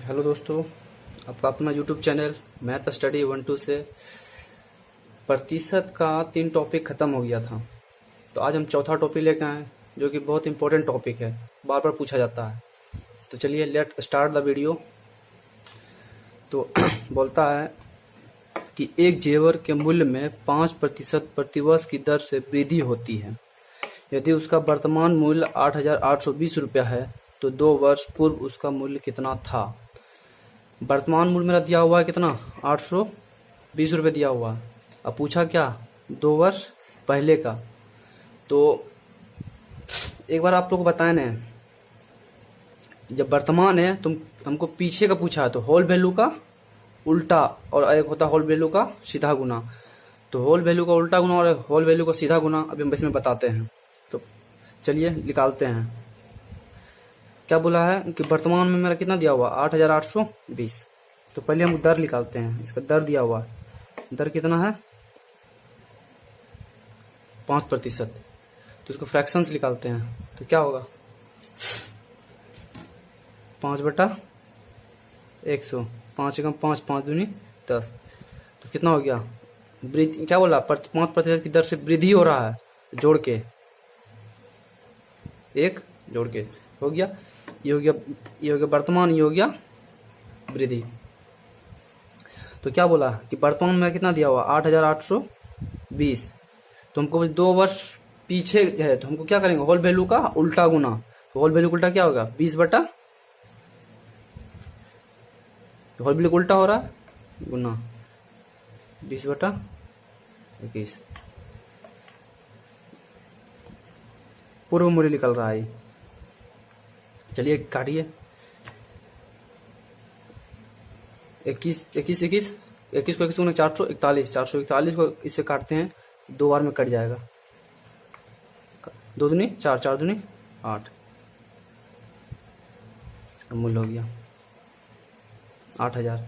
Hello दोस्तों, आपका अपना यूट्यूब चैनल मैथ स्टडी 1-2 से प्रतिशत का 3 टॉपिक ख़त्म हो गया था। तो आज हम चौथा टॉपिक लेकर आए जो कि बहुत इंपॉर्टेंट टॉपिक है, बार बार पूछा जाता है। तो चलिए लेट स्टार्ट द वीडियो। तो बोलता है कि एक जेवर के मूल्य में 5% प्रतिवर्ष की दर से वृद्धि होती है। यदि उसका वर्तमान मूल्य 8,820 रुपया है तो 2 वर्ष पूर्व उसका मूल्य कितना था। वर्तमान मूल्य मेरा दिया हुआ है कितना, 820 रुपये दिया हुआ है। अब पूछा क्या, 2 वर्ष पहले का। तो एक बार आप लोग को बताए ना, जब वर्तमान है तुम हमको पीछे का पूछा है तो होल वैल्यू का उल्टा और एक होता है होल वैल्यू का सीधा गुना। तो होल वैल्यू का उल्टा गुना और होल वैल्यू का सीधा गुना अभी हम इसमें बताते हैं। तो चलिए निकालते हैं। क्या बोला है कि वर्तमान में मेरा कितना दिया हुआ, 8,820। तो पहले हम दर निकालते हैं। इसका दर दिया हुआ है, दर कितना है 5%। तो इसको फ्रैक्शंस निकालते हैं। तो क्या होगा 5/100, 5 एकम 5, 5 दूनी 10। तो कितना हो गया, वृद्धि क्या बोला 5% की दर से वृद्धि हो रहा है, जोड़ के एक जोड़ के हो गया। ये हो गया वर्तमान, ये हो गया वृद्धि। तो क्या बोला कि वर्तमान में कितना दिया हुआ 8,820। तो हमको 2 वर्ष पीछे है तो हमको क्या करेंगे, होल वैल्यू का उल्टा गुना। तो होल वैल्यू का उल्टा क्या होगा 20/, होल वैल्यू उल्टा हो रहा है गुना 20/21। पूर्व मूल्य निकल रहा है। चलिए काटिए, 21 को 21 गुना 441, 441 को इससे काटते हैं, 2 बार में कट जाएगा। 2 दूनी 4, 4 दूनी 8। इसका मूल्य हो गया 8,000।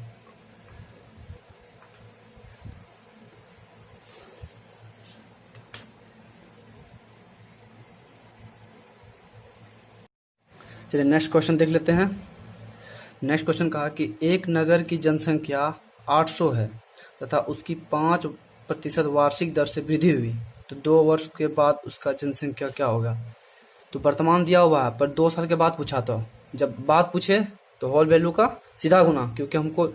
चलिए नेक्स्ट क्वेश्चन देख लेते हैं। नेक्स्ट क्वेश्चन कहा कि एक नगर की जनसंख्या 800 है तथा उसकी 5% वार्षिक दर से वृद्धि हुई, तो 2 वर्ष के बाद उसका जनसंख्या क्या होगा। तो वर्तमान दिया हुआ है पर 2 साल के बाद पूछा। तो जब बात पूछे तो होल वैल्यू का सीधा गुना, क्योंकि हमको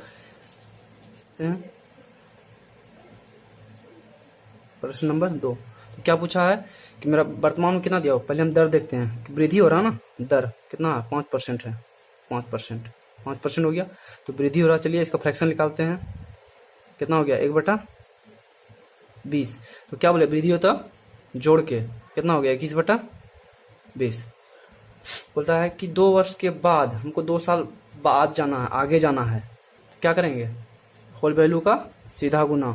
प्रश्न नंबर 2। तो क्या पूछा है कि मेरा वर्तमान में कितना दिया हो, पहले हम दर देखते हैं कि वृद्धि हो रहा है ना, दर कितना है 5% है, 5% हो गया तो वृद्धि हो रहा है। चलिए इसका फ्रैक्शन निकालते हैं, कितना हो गया 1/20। तो क्या बोले वृद्धि होता जोड़ के कितना हो गया 21/20। बोलता है कि 2 वर्ष के बाद हमको 2 साल बाद जाना है, आगे जाना है। तो क्या करेंगे, होल वैल्यू का सीधा गुना।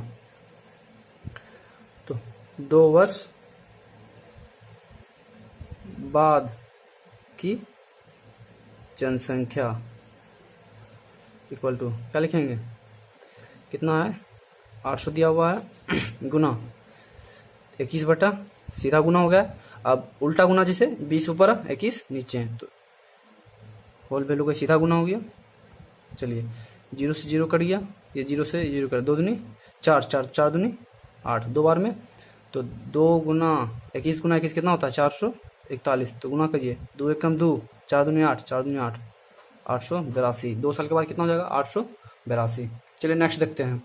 तो 2 वर्ष बाद की जनसंख्या इक्वल टू क्या लिखेंगे, कितना है 800 दिया हुआ है गुना 21 सीधा गुना हो गया। अब उल्टा गुना, जैसे 20 ऊपर 21 नीचे, तो होल वैल्यू का सीधा गुना हो गया। चलिए 0 से 0 कट गया, ये 0 से 0 कट, 2 दूनी 4, 4 दूनी 8, 2 बार में। तो 2 गुना 21 गुना 21 कितना होता है 441। तो गुना करिए, 2 एकम 2, 4 दूनी 8, 4 दूनी 8, 882। 2 साल के बाद कितना हो जाएगा 882। चलिए नेक्स्ट देखते हैं।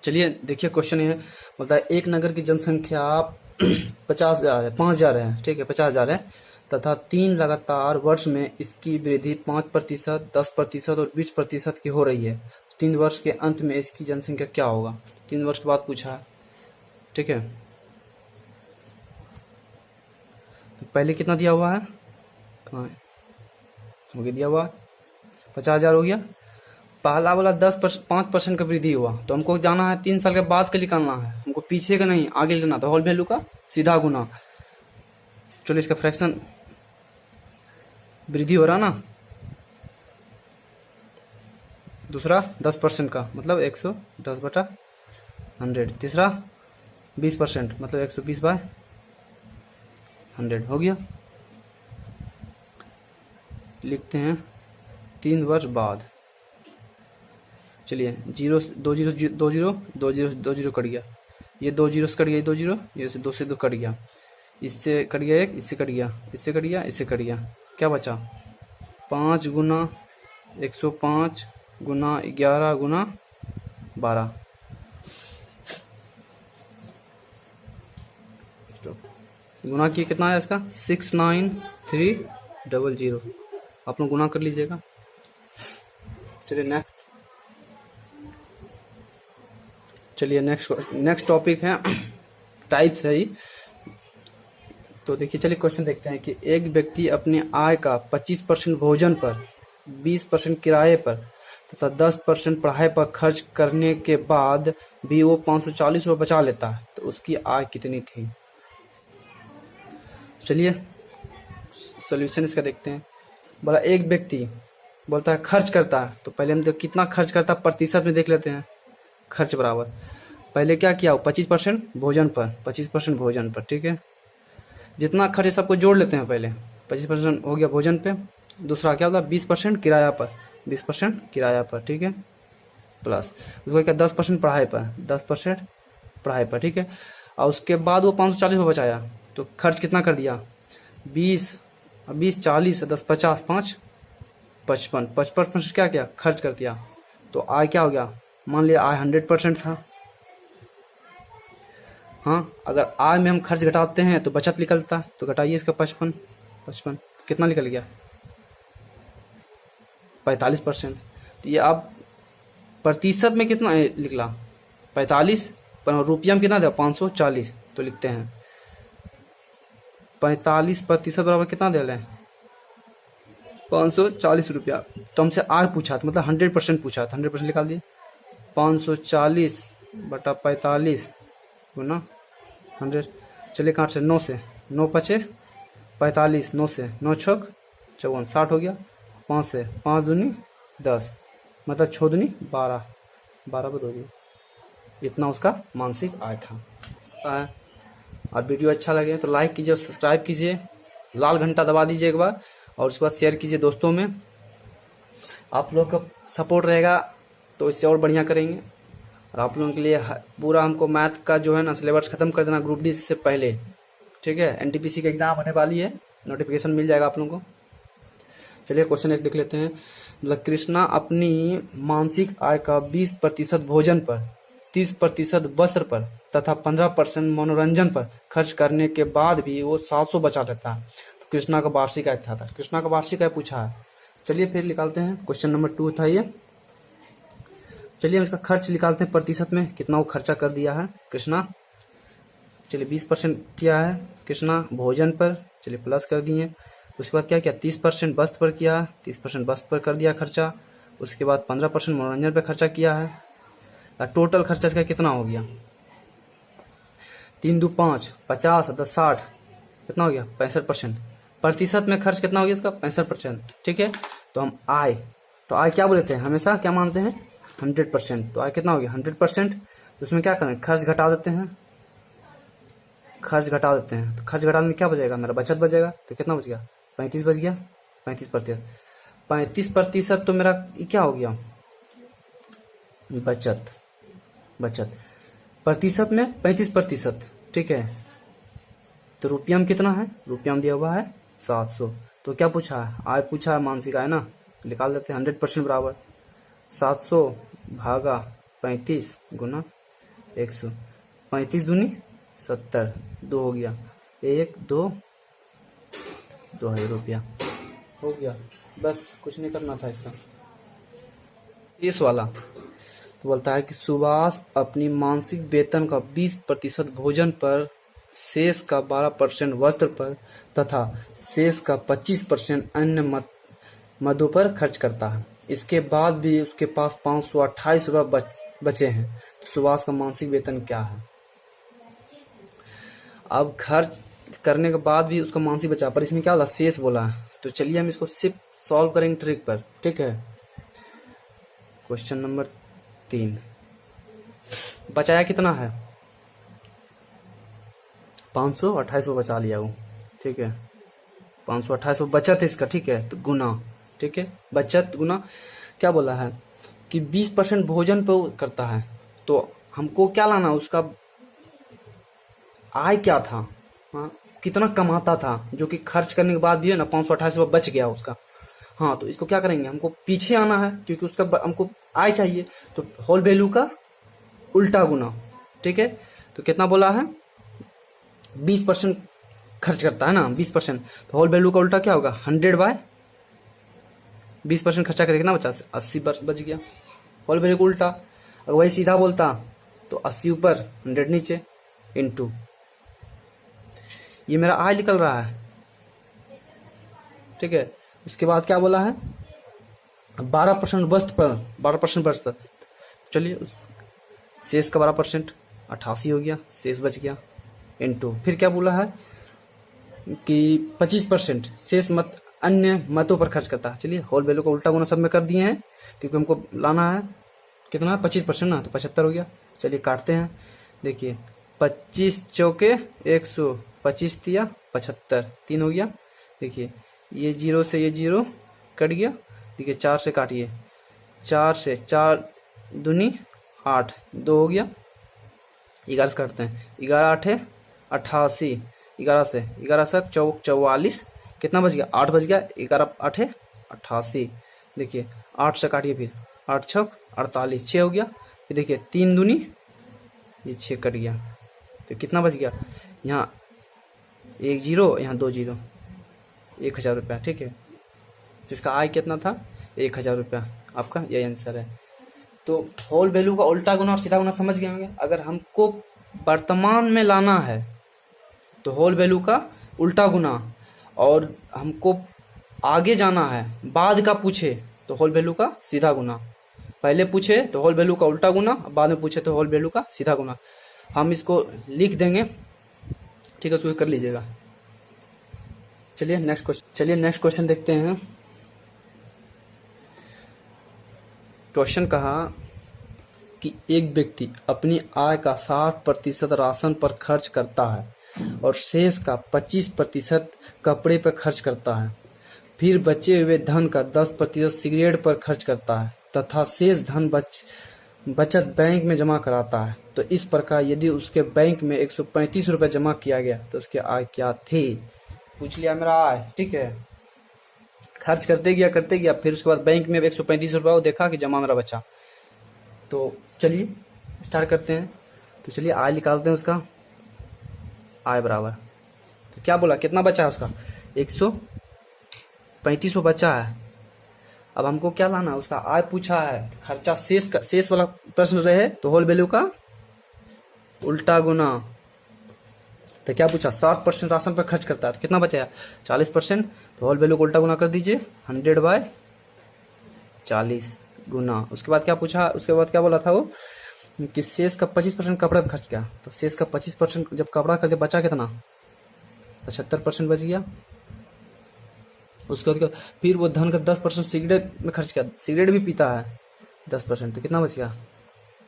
चलिए देखिए क्वेश्चन ये बोलता है एक नगर की जनसंख्या 50,000 है, 5,000 है, ठीक है 50,000 है तथा 3 लगातार वर्ष में इसकी वृद्धि 5%, 10% और 20% की हो रही है। 3 वर्ष के अंत में इसकी जनसंख्या क्या होगा। 3 वर्ष के बाद पूछा है, ठीक है। तो पहले कितना दिया हुआ है, कहाँ है, हो गया दिया हुआ 50,000 हो गया। पहला वाला 5% का वृद्धि हुआ, तो हमको जाना है 3 साल के बाद का निकालना है, हमको पीछे का नहीं आगे लेना। तो होल वैल्यू का सीधा गुना। चलिए इसका फ्रैक्शन वृद्धि हो रहा ना, दूसरा 10% का मतलब 110/100, तीसरा 20% मतलब 120/100 हो गया। लिखते हैं 3 वर्ष बाद। चलिए 0 2 0 2 0 2 0 2 0 कट गया, ये 2 0 से कट गया, ये 2 0, ये 2 से 2 कट गया, इससे कट गया एक, इससे कट गया, इससे कट गया, इससे कट गया, क्या बचा 5 गुना 105 गुना 11 गुना 12। गुना किए कितना है इसका 69300। आप लोग गुना कर लीजिएगा। चलिए नेक्स्ट टॉपिक है टाइप्स है ही। तो देखिए चलिए क्वेश्चन देखते हैं कि एक व्यक्ति अपने आय का 25% भोजन पर, 20% किराए पर तथा 10% पढ़ाई पर खर्च करने के बाद भी वो 540 रुपये बचा लेता है, तो उसकी आय कितनी थी। चलिए सॉल्यूशन इसका देखते हैं। बोला एक व्यक्ति बोलता है खर्च करता है, तो पहले हम कितना खर्च करता है प्रतिशत में देख लेते हैं। खर्च बराबर पहले क्या किया 25% भोजन पर, 25% भोजन पर, ठीक है। जितना खर्च सबको जोड़ लेते हैं, पहले 25% हो गया भोजन पे, दूसरा क्या होगा 20% किराया पर, 20% किराया पर, ठीक है, प्लस उसको क्या 10% पढ़ाई पर, 10% पढ़ाई पर, ठीक है। और उसके बाद वो 540 रुपये बचाया, तो खर्च कितना कर दिया 20 40 10 50 5 55 55% क्या किया खर्च कर दिया। तो आय क्या हो गया, मान लिया आय 100% था। हाँ, अगर आय में हम खर्च घटाते हैं तो बचत निकलता है, तो घटाइए इसका 55 कितना निकल गया 45%। तो ये अब प्रतिशत में कितना निकला 45, पर रुपया में कितना दिया 540, तो लिखते हैं 45% बराबर कितना दे रहे हैं 540 रुपया। तो हमसे आय पूछा था, मतलब 100% पूछा था, 100% निकाल दिए 540 बटा 45 गुना 100। चलिए काट से 9 से 9 पचे 45, 9 से 9 छक 54, 60 हो गया। 5 से 5 दूनी 10, मतलब 6 दूनी 12, 12 पर 2 दिए। इतना उसका मानसिक आय था। और वीडियो अच्छा लगे तो लाइक कीजिए, सब्सक्राइब कीजिए, लाल घंटा दबा दीजिए एक बार, और उसके बाद शेयर कीजिए दोस्तों में। आप लोग का सपोर्ट रहेगा तो इससे और बढ़िया करेंगे। और आप लोगों के लिए पूरा हमको मैथ का जो है ना सिलेबस खत्म कर देना ग्रुप डी से पहले, ठीक है। एनटीपीसी की एग्जाम होने वाली है, नोटिफिकेशन मिल जाएगा आप लोगों को। चलिए क्वेश्चन एक देख लेते हैं। मतलब कृष्णा अपनी मानसिक आय का 20% भोजन पर, 30% वस्त्र पर तथा 15% मनोरंजन पर खर्च करने के बाद भी वो 700 बचा लेता है, तो कृष्णा का वार्षिक आय था। कृष्णा का वार्षिक आय पूछा है। चलिए फिर निकालते हैं, क्वेश्चन नंबर 2 था ये। चलिए हम इसका खर्च निकालते हैं प्रतिशत में, कितना वो खर्चा कर दिया है कृष्णा। चलिए 20% किया है कृष्णा भोजन पर, चलिए प्लस कर दिए। उसके बाद क्या किया 30% वस्त्र पर किया, 30% वस्त्र पर कर दिया खर्चा। उसके बाद 15% मनोरंजन पर खर्चा किया है। टोटल खर्चा इसका कितना हो गया 3 2 5 50 10 60, कितना हो गया 65%। प्रतिशत में खर्च कितना हो गया इसका 65%, ठीक है। तो हम आय, तो आय क्या बोले थे हमेशा क्या मानते हैं 100%, तो आय कितना हो गया 100%। तो उसमें क्या करें खर्च घटा देते हैं, खर्च घटा देते हैं। तो खर्च घटाने में क्या बचेगा मेरा बचत बचेगा, तो कितना बच गया 35 बच गया, 35%। 35% तो मेरा क्या हो गया बचत, बचत प्रतिशत में 35%, ठीक है। तो रुपया में कितना है, रुपया में दिया हुआ है 700। तो क्या पूछा है आय पूछा है मानसिक आय ना, निकाल देते हैं 100% बराबर 700 भागा 35 गुना 100, 35 दूनी 70, 2 हो गया 1 2 2000 रुपया हो गया। बस कुछ नहीं करना था इसका। इस वाला तो बोलता है कि सुभाष अपनी मानसिक वेतन का 20% भोजन पर, शेष का 12% वस्त्र पर तथा शेष का 25% अन्य मदों पर खर्च करता है। इसके बाद भी उसके पास 528 रुपये बचे हैं। तो सुभाष का मानसिक वेतन क्या है। अब खर्च करने के बाद भी उसका मानसिक बचा, पर इसमें क्या होगा शेष बोला है। तो चलिए हम इसको सिर्फ सॉल्व करेंगे ट्रिक पर, ठीक है। क्वेश्चन नंबर 3 बचाया कितना है 528 बचा लिया वो, ठीक है। 528 बचत है इसका, ठीक है। तो गुना, ठीक है। बचत गुना क्या बोला है कि 20% भोजन पे वो करता है, तो हमको क्या लाना, उसका आय क्या था, हाँ कितना कमाता था, जो कि खर्च करने के बाद भी है ना 528 बच गया उसका। हाँ तो इसको क्या करेंगे, हमको पीछे आना है क्योंकि उसका हमको आय चाहिए, तो होल वैल्यू का उल्टा गुना, ठीक है। तो कितना बोला है, 20% खर्च करता है ना 20%, तो होल वैल्यू का उल्टा क्या होगा 100/20% खर्चा करके कितना बचा 80 बच गया, होल वैल्यू का उल्टा। अगर वही सीधा बोलता तो 80 ऊपर 100 नीचे इंटू, ये मेरा आय निकल रहा है, ठीक है। उसके बाद क्या बोला है 12% बचत पर 12% बचत, चलिए उस शेष का 12% 88 हो गया, शेष बच गया इंटू, फिर क्या बोला है कि 25% शेष मत अन्य मतों पर खर्च करता है। चलिए होल वैल्यू का उल्टा गुना सब में कर दिए हैं क्योंकि हमको लाना है कितना 25% ना, तो 75 हो गया। चलिए काटते हैं, देखिए 25 चौके 100, 25 दिया 75, 3 हो गया। देखिए ये जीरो से ये जीरो कट गया, देखिए 4 से काटिए, 4 से 4 दूनी 8, 2 हो गया। 11 से काटते हैं, 11 8 88, 11 से 44, कितना बच गया 8 बच गया, 11 8 88। देखिए 8 से काटिए, फिर 8 6 48, 6 हो गया। फिर देखिए 3 दूनी ये 6 कट गया, तो कितना बच गया, यहाँ 1 जीरो यहाँ 2 जीरो, 1000 रुपया, ठीक है। जिसका आय कितना था 1000 रुपया, आपका यही आंसर है। तो होल वैल्यू का उल्टा गुना और सीधा गुना समझ गए होंगे। अगर हमको वर्तमान में लाना है तो होल वैल्यू का उल्टा गुना, और हमको आगे जाना है बाद का पूछे तो होल वैल्यू का सीधा गुना। पहले पूछे तो होल वैल्यू का उल्टा गुना, बाद में पूछे तो होल वैल्यू का सीधा गुना। हम इसको लिख देंगे, ठीक है, उसको कर लीजिएगा। चलिए नेक्स्ट क्वेश्चन देखते हैं। क्वेश्चन कहा कि एक व्यक्ति अपनी आय का 60% राशन पर खर्च करता है और शेष का 25% कपड़े पर खर्च करता है, फिर बचे हुए धन का 10% सिगरेट पर खर्च करता है तथा शेष धन बचत बैंक में जमा कराता है। तो इस प्रकार यदि उसके बैंक में 135 रुपये जमा किया गया तो उसकी आय क्या थी। पूछ लिया मेरा आय, ठीक है। खर्च करते गया, फिर उसके बाद बैंक में 135 रुपये वो देखा कि जमा मेरा बचा। तो चलिए स्टार्ट करते हैं। तो चलिए आय निकालते हैं उसका। आय बराबर, तो क्या बोला कितना बचा है उसका 135 बचा है। अब हमको क्या लाना है, उसका आय पूछा है, खर्चा शेष वाला प्रश्न रहे तो होल वैल्यू का उल्टा गुना। तो क्या पूछा 60% राशन पर खर्च करता है, तो कितना बचा 40%, तो होल वैल्यू को उल्टा गुना कर दीजिए 100/40 गुना। उसके बाद क्या पूछा, उसके बाद क्या बोला था वो कि शेष का 25% कपड़े पर खर्च किया, तो शेष का 25% जब कपड़ा खरीदे बचा कितना 75% बच गया। उसके बाद फिर वो धन का 10% सिगरेट में खर्च किया, सिगरेट भी पीता है 10%, तो कितना बच गया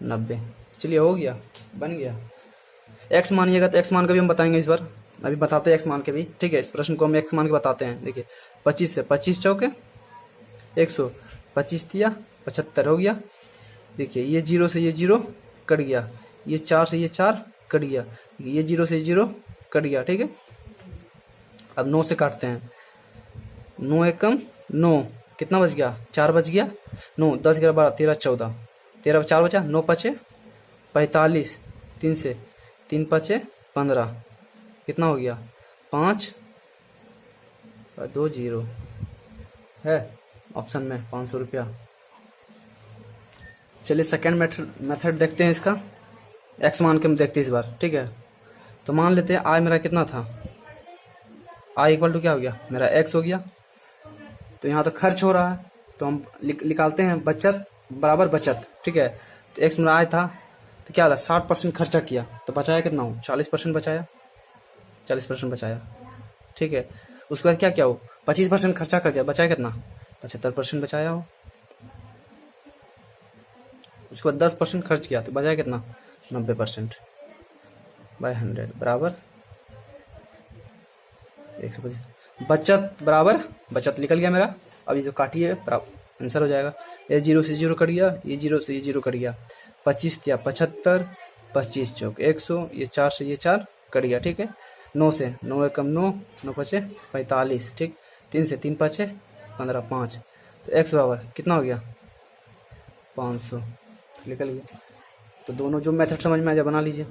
90। चलिए हो गया, बन गया। एक्स मानिएगा तो एक्स मान का भी हम बताएंगे इस बार, अभी बताते हैं एक्स मान के भी, ठीक है। इस प्रश्न को हम एक्स मान के बताते हैं। देखिए 25 से 25 चौके 100, 25 दिया 75 हो गया। देखिए ये जीरो से ये जीरो कट गया, ये 4 से ये 4 कट गया, ये जीरो से जीरो कट गया, ठीक है। अब 9 से काटते हैं, 9 एकम 9, कितना बच गया 4 बच गया, 9 10 11 12 13 14, 13 4 बचा, 9 5 45, 3 से 3 5 15, कितना हो गया 5 2 0 है ऑप्शन में 500 रुपया। चलिए सेकेंड मेथड देखते हैं इसका, एक्स मान के हम देखते हैं इस बार, ठीक है। तो मान लेते हैं आय मेरा कितना था, आय इक्वल टू क्या हो गया मेरा एक्स हो गया। तो यहाँ तो खर्च हो रहा है तो हम निकालते हैं बचत बराबर बचत, ठीक है। तो एक्स मेरा आय था तो क्या होगा 60% खर्चा किया तो बचाया कितना हो 40% बचाया, 40% बचाया, ठीक है। उसके बाद क्या क्या हो 25% खर्चा कर दिया, बचाया कितना 75% बचाया हो। उसके बाद 10% खर्च किया तो बचाया कितना 90%/100 बराबर 125। बचत बराबर बचत निकल गया मेरा अभी जो काटिए आंसर हो जाएगा। ये 0 से 0 कट गया, ये 0 से ये 0 कट गया, 25 या 75, 25 चौक 100, ये 4 से ये 4 कट गया, ठीक है। 9 से 9 एकम 9, 9 पचे 45, ठीक। 3 से 3 पचे 15, 5, तो x बराबर कितना हो गया 500, निकल गया। तो दोनों जो मेथड समझ में आ जाए बना लीजिए।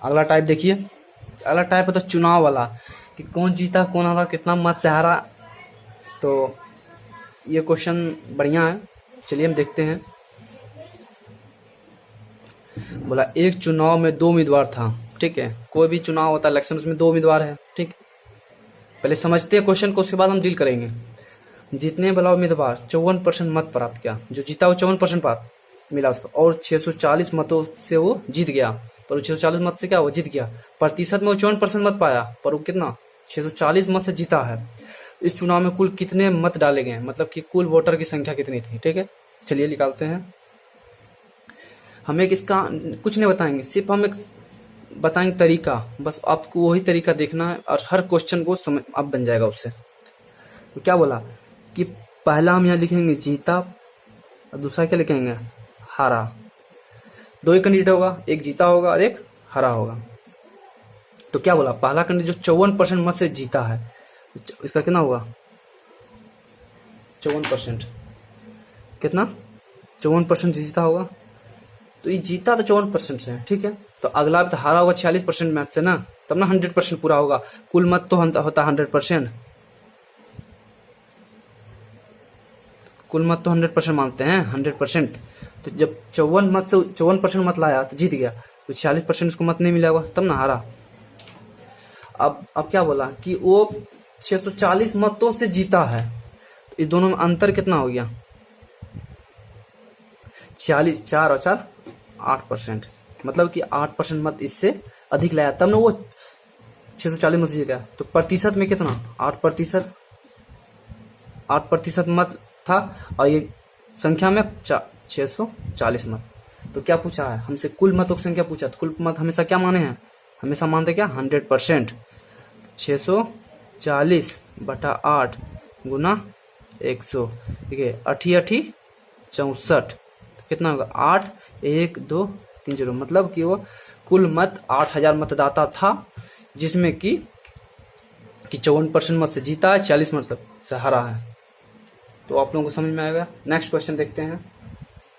अगला टाइप देखिए, अगला टाइप है तो चुनाव वाला, कि कौन जीता कौन हारा, कितना मत से हारा। तो ये क्वेश्चन बढ़िया है, चलिए हम देखते हैं। बोला एक चुनाव में 2 उम्मीदवार था, ठीक है। कोई भी चुनाव होता है इलेक्शन, उसमें 2 उम्मीदवार है, ठीक। पहले समझते हैं क्वेश्चन को, उसके बाद हम डील करेंगे। जीतने वाला उम्मीदवार 54% मत प्राप्त किया, जो जीता वो 54% प्राप्त मिला उसको, और 640 मतों से वो जीत गया। पर वो 640 मत से क्या वो जीत गया, प्रतिशत में वो 54% मत पाया, पर वो कितना 640 मत से जीता है। इस चुनाव में कुल कितने मत डाले गए, मतलब कि कुल वोटर की संख्या कितनी थी, ठीक है। चलिए निकालते हैं। हम एक इसका कुछ नहीं बताएंगे, सिर्फ हम एक बताएंगे तरीका, बस आपको वही तरीका देखना है और हर क्वेश्चन को समझ आप बन जाएगा उससे। तो क्या बोला कि पहला हम यहाँ लिखेंगे जीता और दूसरा क्या लिखेंगे हारा। 2 ही कैंडिडेट होगा, एक जीता होगा और एक हारा होगा। तो क्या बोला पहला कैंडिडेट जो 54% मत से जीता है, इसका कितना होगा 54%, कितना 54% जीता होगा। तो ये जीता तो 54% से, ठीक है। तो अगला तो हारा होगा 46% मैथ से ना, तब ना 100% पूरा होगा। कुल मत तो होता 100%, कुल मत तो 100% मानते हैं 100%। तो जब 54% मत लाया तो जीत गया, तो 46% उसको मत नहीं मिला होगा, तब ना हारा। अब क्या बोला कि वो 640 मतों से जीता है, तो इस दोनों में अंतर कितना हो गया 46, 4 और 4 8%, मतलब कि 8% मत इससे अधिक लाया, तब ना वो 640 मत से जीत गया। तो प्रतिशत में कितना 8% मत था, और ये संख्या में 640 मत। तो क्या पूछा है हमसे, कुल मतों की संख्या पूछा। तो कुल मत हमेशा क्या माने हैं, हमेशा मानते क्या 100%। 640 बटा 8 गुना 100, ठीक है। 8 64, तो कितना होगा 8 1 2 3 0, मतलब कि वो कुल मत 8000 मतदाता था, जिसमें कि 54% मत से जीता है, 46 मत से हारा है। तो आप लोगों को समझ में आएगा। नेक्स्ट क्वेश्चन देखते हैं।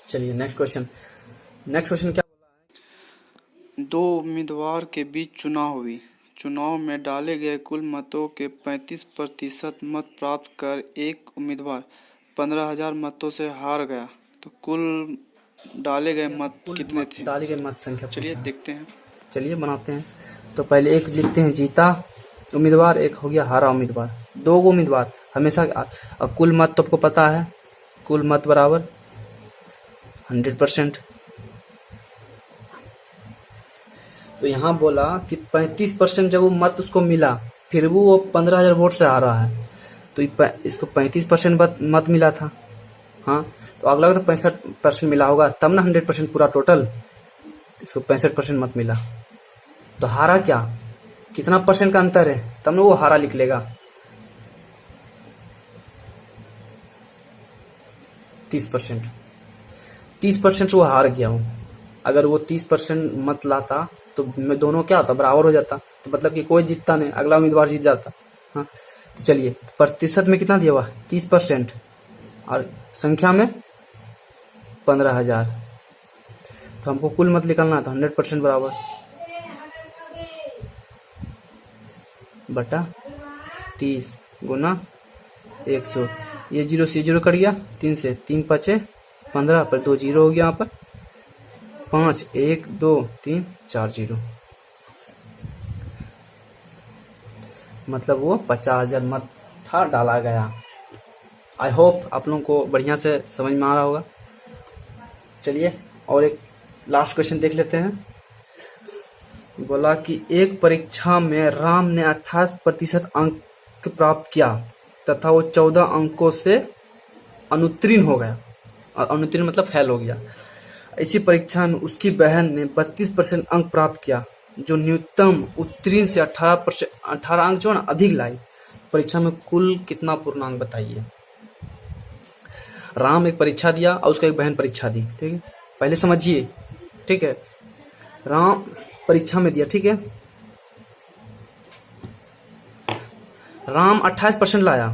चलिए नेक्स्ट क्वेश्चन क्या बोला है। 2 उम्मीदवार के बीच चुनाव हुई, चुनाव में डाले गए कुल मतों के 35% मत प्राप्त कर एक उम्मीदवार 15,000 मतों से हार गया। तो कुल डाले गए मत कितने थे, डाले गए मत संख्या। चलिए देखते हैं, चलिए बनाते हैं। तो पहले एक लिखते हैं जीता उम्मीदवार, एक हो गया हारा उम्मीदवार। 2 उम्मीदवार हमेशा, कुल मत तो आपको पता है, कुल मत बराबर 100%। तो यहाँ बोला कि 35% जब वो मत उसको मिला, फिर भी वो 15,000 वोट से हारा है, तो इसको 35% मत मिला था। हाँ, तो अगला तो 65% मिला होगा, तब ना 100% पूरा टोटल। इसको 65% मत मिला, तो हारा क्या, कितना परसेंट का अंतर है, तब ना वो हारा लिख लेगा। 30%, 30% से वो हार गया हूँ। अगर वो 30% मत लाता तो मैं दोनों क्या होता, बराबर हो जाता, तो मतलब कि कोई जीतता नहीं, अगला उम्मीदवार जीत जाता। हाँ, तो चलिए प्रतिशत में कितना दिया हुआ 30%, और संख्या में 15,000। तो हमको कुल मत निकालना था 100% बराबर बटा 30 गुना 100। ये 0 से 0 कट गया, 3 से 3 पचे 15, पर 2 0 हो गया, यहाँ पर 5 1 2 3 4 0, मतलब वो 50,000 मत था डाला गया। आई होप आप लोगों को बढ़िया से समझ में आ रहा होगा। चलिए और एक लास्ट क्वेश्चन देख लेते हैं। बोला कि एक परीक्षा में राम ने 28% अंक प्राप्त किया तथा वो 14 अंकों से अनुत्तीर्ण हो गया, और अनुत्तीर्ण मतलब फेल हो गया। इसी परीक्षा में उसकी बहन ने 32% अंक प्राप्त किया, जो न्यूनतम उत्तीर्ण से 18 अंक जो ना अधिक लाई। परीक्षा में कुल कितना पूर्णांक बताइए। राम एक परीक्षा दिया और उसका एक बहन परीक्षा दी, ठीक है। पहले समझिए, ठीक है। राम परीक्षा में दिया, ठीक है। राम 28% लाया,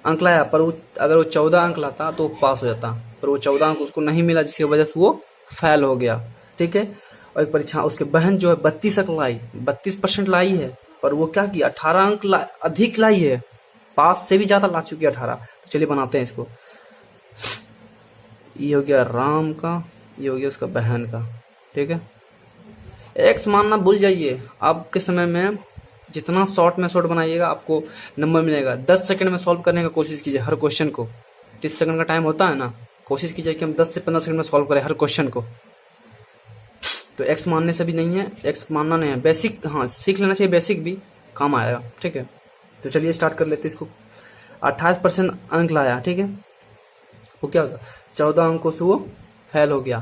अंक लाया, पर वो अगर वो 14 अंक लाता तो पास हो जाता, पर वो 14 अंक उसको नहीं मिला, जिसकी वजह से वो फेल हो गया, ठीक है। और एक परीक्षा उसके बहन जो है 32 अंक लाई, 32% लाई है, पर वो क्या किया, 18 अंक अधिक लाई है, पास से भी ज्यादा ला चुकी है 18। तो चलिए बनाते हैं इसको। ये हो गया राम का, ये हो गया उसका बहन का, ठीक है। एक्स मानना भूल जाइए, आपके समय में जितना शॉर्ट में शॉर्ट बनाइएगा आपको नंबर मिलेगा। 10 सेकंड में सॉल्व करने का कोशिश कीजिए हर क्वेश्चन को। 30 सेकंड का टाइम होता है ना, कोशिश कीजिए कि हम 10 से 15 सेकंड में सॉल्व करें हर क्वेश्चन को। तो एक्स मानने से भी नहीं है, एक्स मानना नहीं है, बेसिक हाँ सीख लेना चाहिए, बेसिक भी काम आएगा, ठीक है। तो चलिए स्टार्ट कर लेते इसको। 28% अंक लाया, ठीक है। वो क्या होगा, 14 अंकों से वो फेल हो गया।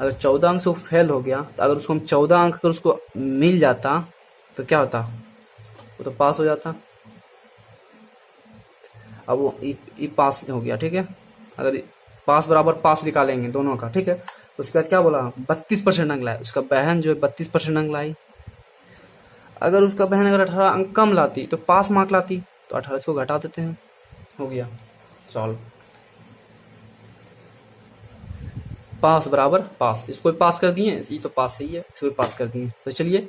अगर 14 अंक से वो फेल हो गया, तो अगर उसको हम 14 अंक अगर उसको मिल जाता तो क्या होता, वो तो पास हो जाता। अब वो ई पास हो गया, ठीक है। अगर पास बराबर पास निकालेंगे दोनों का, ठीक है। उसके बाद क्या बोला, 32% अंक लाया, उसका बहन जो है 32% अंक लाई। अगर उसका बहन अगर 18 अंक कम लाती तो पास मार्क लाती, तो 18 को घटा देते हैं, हो गया सॉल्व। पास बराबर पास, इसको पास कर दिए, ये तो पास ही है, इसको पास कर दिए। तो चलिए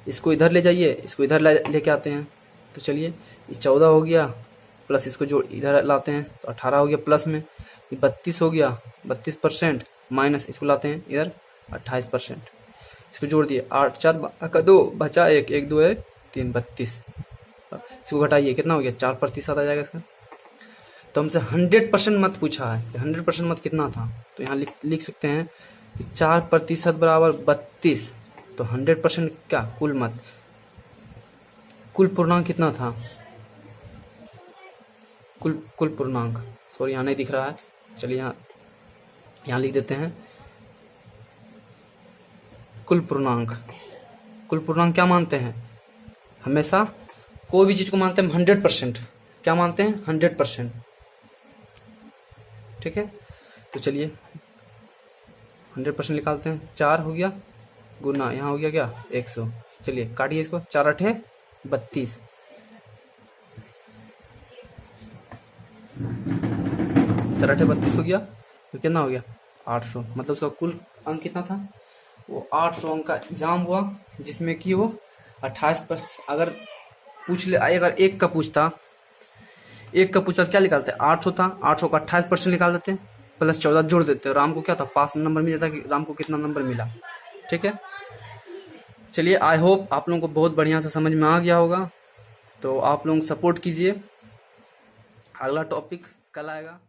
इसको इधर ले जाइए, इसको इधर लेके आते हैं। तो चलिए इस 14 हो गया, प्लस इसको जो इधर लाते हैं तो 18 हो गया, प्लस में 32 हो गया, 32% माइनस इसको लाते हैं इधर 28%, इसको जोड़ दिए, 8 4 2 बचा 1 1 2 1 3 32। इसको घटाइए, कितना हो गया, 4% आ जाएगा इसका। तो हमसे 100% मत पूछा है, 100% मत कितना था, तो यहाँ लिख सकते हैं कि 4% बराबर 32। तो 100% क्या, कुल मत, कुल पूर्णांक कितना था, कुल पूर्णांक, सॉरी यहाँ नहीं दिख रहा है, चलिए यहाँ लिख देते हैं कुल पूर्णांक। कुल पूर्णांक क्या मानते हैं, हमेशा कोई भी चीज को मानते हैं 100%, क्या मानते हैं 100%, ठीक है। तो चलिए 100% निकालते हैं, 4 हो गया गुना, यहाँ हो गया क्या 100। चलिए काटिए इसको, 4 8 32, 4 8 32 हो गया, तो कितना हो गया 800। मतलब उसका कुल अंक कितना था, वो 800 अंक का एग्जाम हुआ, जिसमें कि वो 28%, अगर पूछ ले, अगर एक का पूछता तो क्या निकालते, 800 था, 800 का 28% निकाल देते, प्लस 14 जोड़ देते, राम को क्या था, पास नंबर मिल जाता कि राम को कितना नंबर मिला, ठीक है। चलिए आई होप आप लोगों को बहुत बढ़िया से समझ में आ गया होगा। तो आप लोग सपोर्ट कीजिए, अगला टॉपिक कल आएगा।